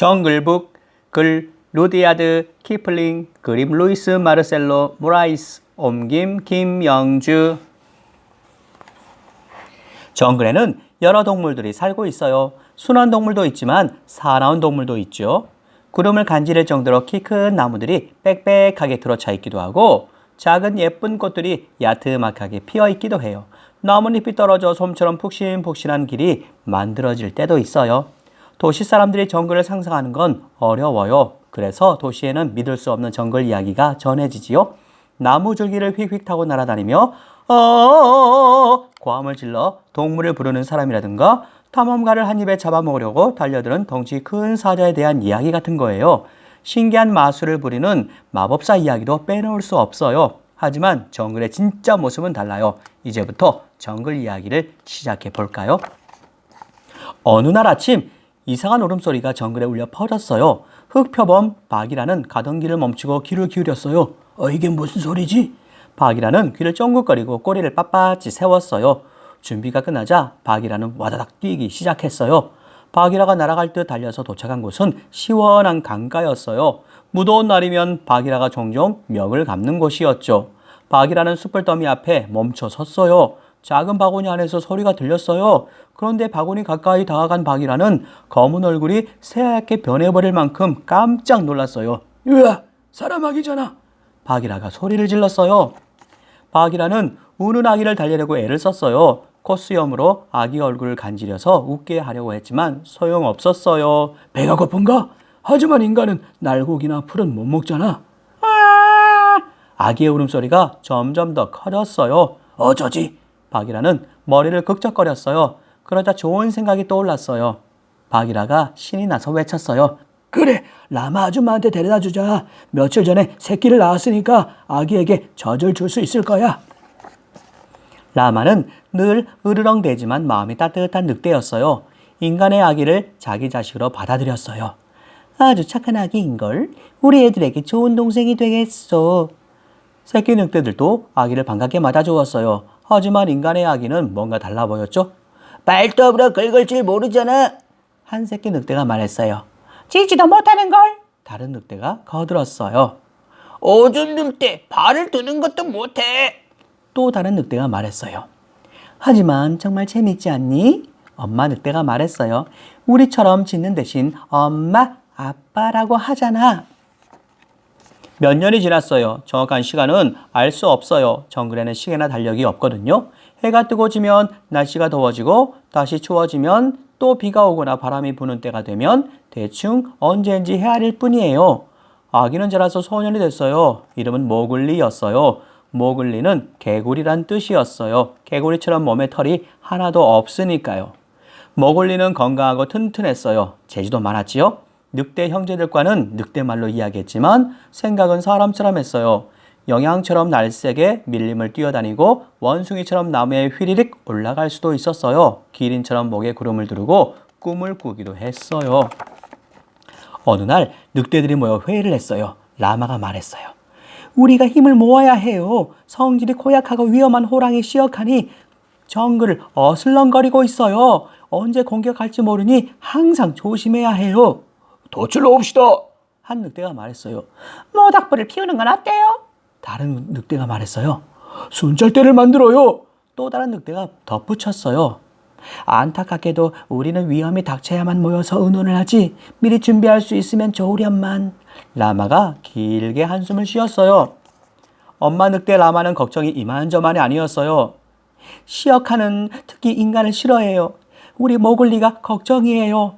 정글북, 글 루디아드 키플링, 그림 루이스 마르셀로 모라이스, 옮김 김영주. 정글에는 여러 동물들이 살고 있어요. 순한 동물도 있지만 사나운 동물도 있죠. 구름을 간지를 정도로 키 큰 나무들이 빽빽하게 들어차 있기도 하고 작은 예쁜 꽃들이 야트막하게 피어 있기도 해요. 나뭇잎이 떨어져 솜처럼 푹신푹신한 길이 만들어질 때도 있어요. 도시 사람들이 정글을 상상하는 건 어려워요. 그래서 도시에는 믿을 수 없는 정글 이야기가 전해지지요. 나무 줄기를 휙휙 타고 날아다니며 고함을 질러 동물을 부르는 사람이라든가 탐험가를 한 입에 잡아먹으려고 달려드는 덩치 큰 사자에 대한 이야기 같은 거예요. 신기한 마술을 부리는 마법사 이야기도 빼놓을 수 없어요. 하지만 정글의 진짜 모습은 달라요. 이제부터 정글 이야기를 시작해 볼까요? 어느 날 아침 이상한 울음소리가 정글에 울려 퍼졌어요. 흑표범 박이라는 가던 길을 멈추고 귀를 기울였어요. 이게 무슨 소리지? 박이라는 귀를 쫑긋거리고 꼬리를 빳빳이 세웠어요. 준비가 끝나자 박이라는 와다닥 뛰기 시작했어요. 박이라가 날아갈 듯 달려서 도착한 곳은 시원한 강가였어요. 무더운 날이면 박이라가 종종 멱을 감는 곳이었죠. 박이라는 숯불더미 앞에 멈춰 섰어요. 작은 바구니 안에서 소리가 들렸어요. 그런데 바구니 가까이 다가간 박이라는 검은 얼굴이 새하얗게 변해버릴 만큼 깜짝 놀랐어요. 으아! 사람아기잖아! 박이라가 소리를 질렀어요. 박이라는 우는 아기를 달래려고 애를 썼어요. 코수염으로 아기 얼굴을 간지려서 웃게 하려고 했지만 소용없었어요. 배가 고픈가? 하지만 인간은 날고기나 풀은 못 먹잖아. 아기의 울음소리가 점점 더 커졌어요. 어쩌지? 박이라는 머리를 극적거렸어요. 그러자 좋은 생각이 떠올랐어요. 박이라가 신이 나서 외쳤어요. 그래, 라마 아줌마한테 데려다 주자. 며칠 전에 새끼를 낳았으니까 아기에게 젖을 줄 수 있을 거야. 라마는 늘 으르렁대지만 마음이 따뜻한 늑대였어요. 인간의 아기를 자기 자식으로 받아들였어요. 아주 착한 아기인걸. 우리 애들에게 좋은 동생이 되겠소. 새끼 늑대들도 아기를 반갑게 맞아주었어요. 하지만 인간의 아기는 뭔가 달라 보였죠. 발톱으로 긁을 줄 모르잖아. 한 새끼 늑대가 말했어요. 짖지도 못하는걸. 다른 늑대가 거들었어요. 오줌 눌 때 발을 드는 것도 못해. 또 다른 늑대가 말했어요. 하지만 정말 재밌지 않니? 엄마 늑대가 말했어요. 우리처럼 짖는 대신 엄마, 아빠라고 하잖아. 몇 년이 지났어요. 정확한 시간은 알 수 없어요. 정글에는 시계나 달력이 없거든요. 해가 뜨고 지면 날씨가 더워지고 다시 추워지면 또 비가 오거나 바람이 부는 때가 되면 대충 언제인지 헤아릴 뿐이에요. 아기는 자라서 소년이 됐어요. 이름은 모글리였어요. 모글리는 개구리란 뜻이었어요. 개구리처럼 몸에 털이 하나도 없으니까요. 모글리는 건강하고 튼튼했어요. 재주도 많았지요. 늑대 형제들과는 늑대말로 이야기했지만 생각은 사람처럼 했어요. 영양처럼 날쌔게 밀림을 뛰어다니고 원숭이처럼 나무에 휘리릭 올라갈 수도 있었어요. 기린처럼 목에 구름을 두르고 꿈을 꾸기도 했어요. 어느 날 늑대들이 모여 회의를 했어요. 라마가 말했어요. 우리가 힘을 모아야 해요. 성질이 고약하고 위험한 호랑이 시어칸이 정글을 어슬렁거리고 있어요. 언제 공격할지 모르니 항상 조심해야 해요. 덫을 놓읍시다. 한 늑대가 말했어요. 모닥불을 피우는 건 어때요? 다른 늑대가 말했어요. 순찰대를 만들어요. 또 다른 늑대가 덧붙였어요. 안타깝게도 우리는 위험이 닥쳐야만 모여서 의논을 하지 미리 준비할 수 있으면 좋으련만. 라마가 길게 한숨을 쉬었어요. 엄마 늑대 라마는 걱정이 이만저만이 아니었어요. 시어카는 특히 인간을 싫어해요. 우리 모글리가 걱정이에요.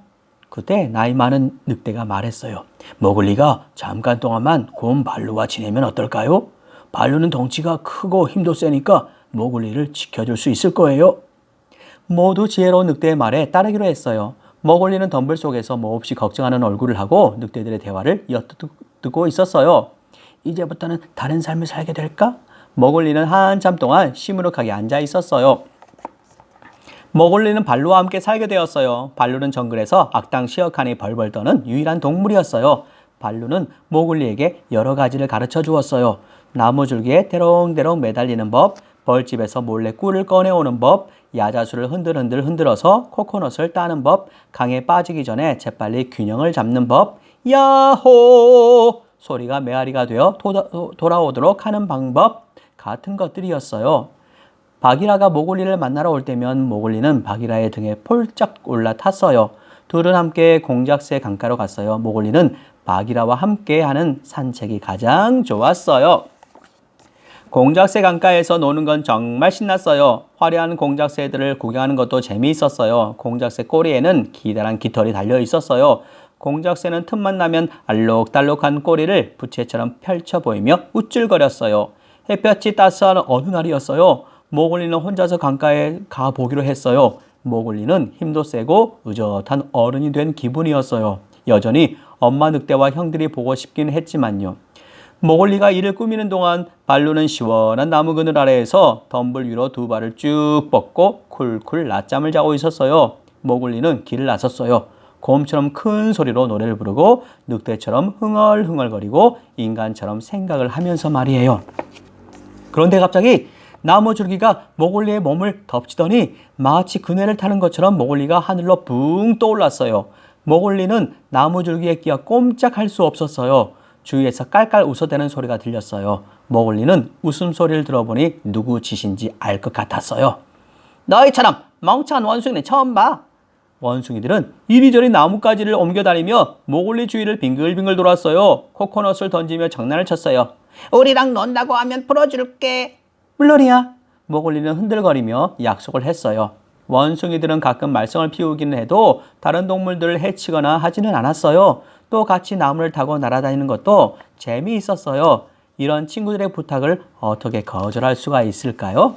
그때 나이 많은 늑대가 말했어요. 모글리가 잠깐 동안만 곰 발루와 지내면 어떨까요? 발루는 덩치가 크고 힘도 세니까 모글리를 지켜줄 수 있을 거예요. 모두 지혜로운 늑대의 말에 따르기로 했어요. 모글리는 덤불 속에서 몹시 걱정하는 얼굴을 하고 늑대들의 대화를 엿듣고 있었어요. 이제부터는 다른 삶을 살게 될까? 모글리는 한참 동안 시무룩하게 앉아 있었어요. 모글리는 발루와 함께 살게 되었어요. 발루는 정글에서 악당 시어칸이 벌벌 떠는 유일한 동물이었어요. 발루는 모글리에게 여러 가지를 가르쳐 주었어요. 나무줄기에 대롱대롱 매달리는 법, 벌집에서 몰래 꿀을 꺼내오는 법, 야자수를 흔들흔들 흔들어서 코코넛을 따는 법, 강에 빠지기 전에 재빨리 균형을 잡는 법, 야호! 소리가 메아리가 되어 돌아오도록 하는 방법 같은 것들이었어요. 바기라가 모글리를 만나러 올 때면 모글리는 바기라의 등에 폴짝 올라탔어요. 둘은 함께 공작새 강가로 갔어요. 모글리는 바기라와 함께 하는 산책이 가장 좋았어요. 공작새 강가에서 노는 건 정말 신났어요. 화려한 공작새들을 구경하는 것도 재미있었어요. 공작새 꼬리에는 기다란 깃털이 달려 있었어요. 공작새는 틈만 나면 알록달록한 꼬리를 부채처럼 펼쳐 보이며 우쭐거렸어요. 햇볕이 따스한 어느 날이었어요. 모글리는 혼자서 강가에 가보기로 했어요. 모글리는 힘도 세고 의젓한 어른이 된 기분이었어요. 여전히 엄마 늑대와 형들이 보고 싶긴 했지만요. 모글리가 이를 꾸미는 동안 발로는 시원한 나무 그늘 아래에서 덤불 위로 두 발을 쭉 뻗고 쿨쿨 낮잠을 자고 있었어요. 모글리는 길을 나섰어요. 곰처럼 큰 소리로 노래를 부르고 늑대처럼 흥얼흥얼거리고 인간처럼 생각을 하면서 말이에요. 그런데 갑자기 나무 줄기가 모글리의 몸을 덮치더니 마치 그네를 타는 것처럼 모글리가 하늘로 붕 떠올랐어요. 모글리는 나무 줄기에 끼어 꼼짝할 수 없었어요. 주위에서 깔깔 웃어대는 소리가 들렸어요. 모글리는 웃음소리를 들어보니 누구 짓인지 알 것 같았어요. 너희처럼 멍청한 원숭이는 처음 봐. 원숭이들은 이리저리 나뭇가지를 옮겨다니며 모글리 주위를 빙글빙글 돌았어요. 코코넛을 던지며 장난을 쳤어요. 우리랑 논다고 하면 풀어줄게. 물론이야. 모글리는 흔들거리며 약속을 했어요. 원숭이들은 가끔 말썽을 피우기는 해도 다른 동물들을 해치거나 하지는 않았어요. 또 같이 나무를 타고 날아다니는 것도 재미있었어요. 이런 친구들의 부탁을 어떻게 거절할 수가 있을까요?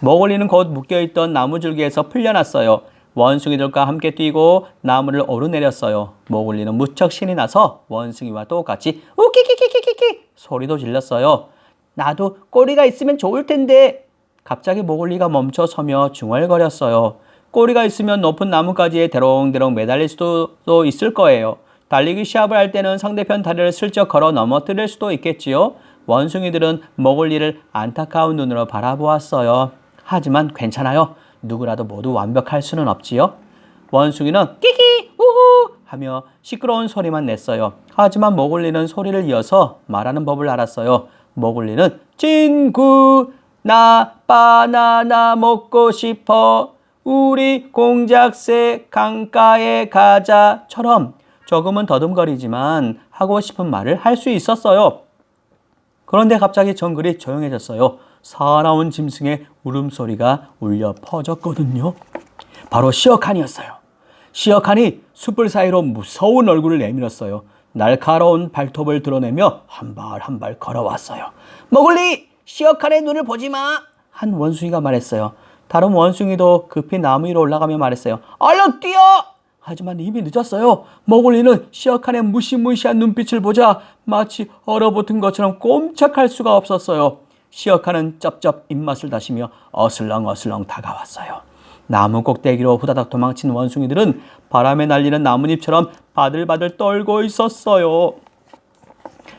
모글리는 곧 묶여있던 나무줄기에서 풀려났어요. 원숭이들과 함께 뛰고 나무를 오르내렸어요. 모글리는 무척 신이 나서 원숭이와 똑같이 우키키키키키키 소리도 질렀어요. 나도 꼬리가 있으면 좋을 텐데. 갑자기 모글리가 멈춰 서며 중얼거렸어요. 꼬리가 있으면 높은 나뭇가지에 대롱대롱 매달릴 수도 있을 거예요. 달리기 시합을 할 때는 상대편 다리를 슬쩍 걸어 넘어뜨릴 수도 있겠지요. 원숭이들은 모글리를 안타까운 눈으로 바라보았어요. 하지만 괜찮아요. 누구라도 모두 완벽할 수는 없지요. 원숭이는 끼끼 우후 하며 시끄러운 소리만 냈어요. 하지만 모글리는 소리를 이어서 말하는 법을 알았어요. 모글리는 친구 나 바나나 먹고 싶어 우리 공작새 강가에 가자처럼 조금은 더듬거리지만 하고 싶은 말을 할 수 있었어요. 그런데 갑자기 정글이 조용해졌어요. 사나운 짐승의 울음소리가 울려 퍼졌거든요. 바로 시어칸이었어요. 시어칸이 숯불 사이로 무서운 얼굴을 내밀었어요. 날카로운 발톱을 드러내며 한 발 한 발 걸어왔어요. 모글리! 시어칸의 눈을 보지 마! 한 원숭이가 말했어요. 다른 원숭이도 급히 나무 위로 올라가며 말했어요. 얼른 뛰어! 하지만 이미 늦었어요. 모글리는 시어칸의 무시무시한 눈빛을 보자 마치 얼어붙은 것처럼 꼼짝할 수가 없었어요. 시어칸은 쩝쩝 입맛을 다시며 어슬렁어슬렁 다가왔어요. 나무 꼭대기로 후다닥 도망친 원숭이들은 바람에 날리는 나뭇잎처럼 바들바들 떨고 있었어요.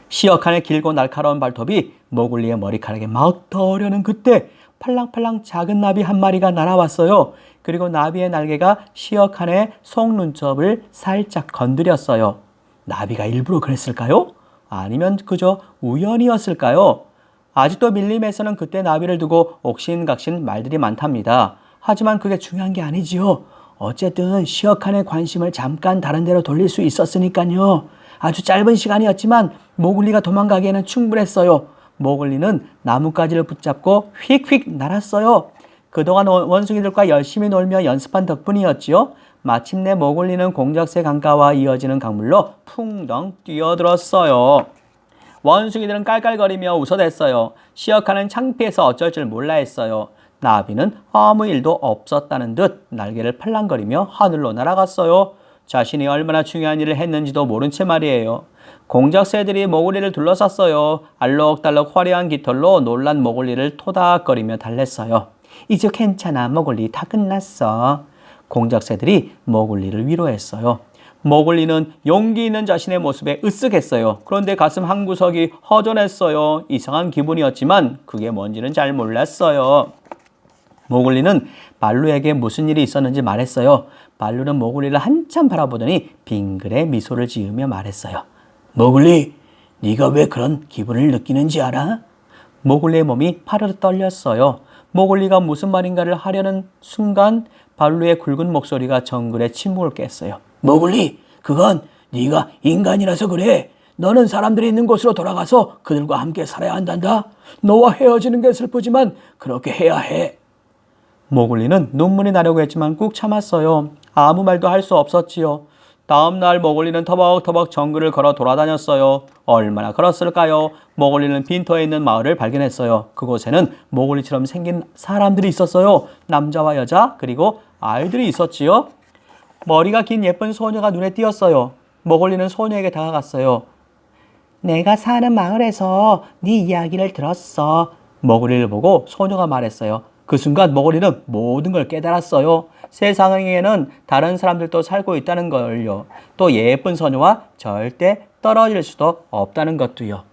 시어칸의 길고 날카로운 발톱이 모글리의 머리카락에 막 닿으려는 그때 팔랑팔랑 작은 나비 한 마리가 날아왔어요. 그리고 나비의 날개가 시어칸의 속눈썹을 살짝 건드렸어요. 나비가 일부러 그랬을까요? 아니면 그저 우연이었을까요? 아직도 밀림에서는 그때 나비를 두고 옥신각신 말들이 많답니다. 하지만 그게 중요한 게 아니지요. 어쨌든 시어칸의 관심을 잠깐 다른 데로 돌릴 수 있었으니까요. 아주 짧은 시간이었지만 모글리가 도망가기에는 충분했어요. 모글리는 나뭇가지를 붙잡고 휙휙 날았어요. 그동안 원숭이들과 열심히 놀며 연습한 덕분이었지요. 마침내 모글리는 공작새 강가와 이어지는 강물로 풍덩 뛰어들었어요. 원숭이들은 깔깔거리며 웃어댔어요. 시어칸은 창피해서 어쩔 줄 몰라 했어요. 나비는 아무 일도 없었다는 듯 날개를 팔랑거리며 하늘로 날아갔어요. 자신이 얼마나 중요한 일을 했는지도 모른 채 말이에요. 공작새들이 모글리를 둘러쌌어요. 알록달록 화려한 깃털로 놀란 모글리를 토닥거리며 달랬어요. 이제 괜찮아. 모글리 다 끝났어. 공작새들이 모글리를 위로했어요. 모글리는 용기 있는 자신의 모습에 으쓱했어요. 그런데 가슴 한구석이 허전했어요. 이상한 기분이었지만 그게 뭔지는 잘 몰랐어요. 모글리는 말루에게 무슨 일이 있었는지 말했어요. 말루는 모글리를 한참 바라보더니 빙그레 미소를 지으며 말했어요. 모글리, 네가 왜 그런 기분을 느끼는지 알아? 모글리의 몸이 파르르 떨렸어요. 모글리가 무슨 말인가를 하려는 순간 발루의 굵은 목소리가 정글의 침묵을 깼어요. 모글리, 그건 네가 인간이라서 그래. 너는 사람들이 있는 곳으로 돌아가서 그들과 함께 살아야 한단다. 너와 헤어지는 게 슬프지만 그렇게 해야 해. 모글리는 눈물이 나려고 했지만 꾹 참았어요. 아무 말도 할 수 없었지요. 다음 날 모글리는 터벅터벅 정글을 걸어 돌아다녔어요. 얼마나 걸었을까요? 모글리는 빈터에 있는 마을을 발견했어요. 그곳에는 모글리처럼 생긴 사람들이 있었어요. 남자와 여자 그리고 아이들이 있었지요. 머리가 긴 예쁜 소녀가 눈에 띄었어요. 모글리는 소녀에게 다가갔어요. 내가 사는 마을에서 네 이야기를 들었어. 머구리를 보고 소녀가 말했어요. 그 순간 머구리는 모든 걸 깨달았어요. 세상에는 다른 사람들도 살고 있다는 걸요. 또 예쁜 소녀와 절대 떨어질 수도 없다는 것도요.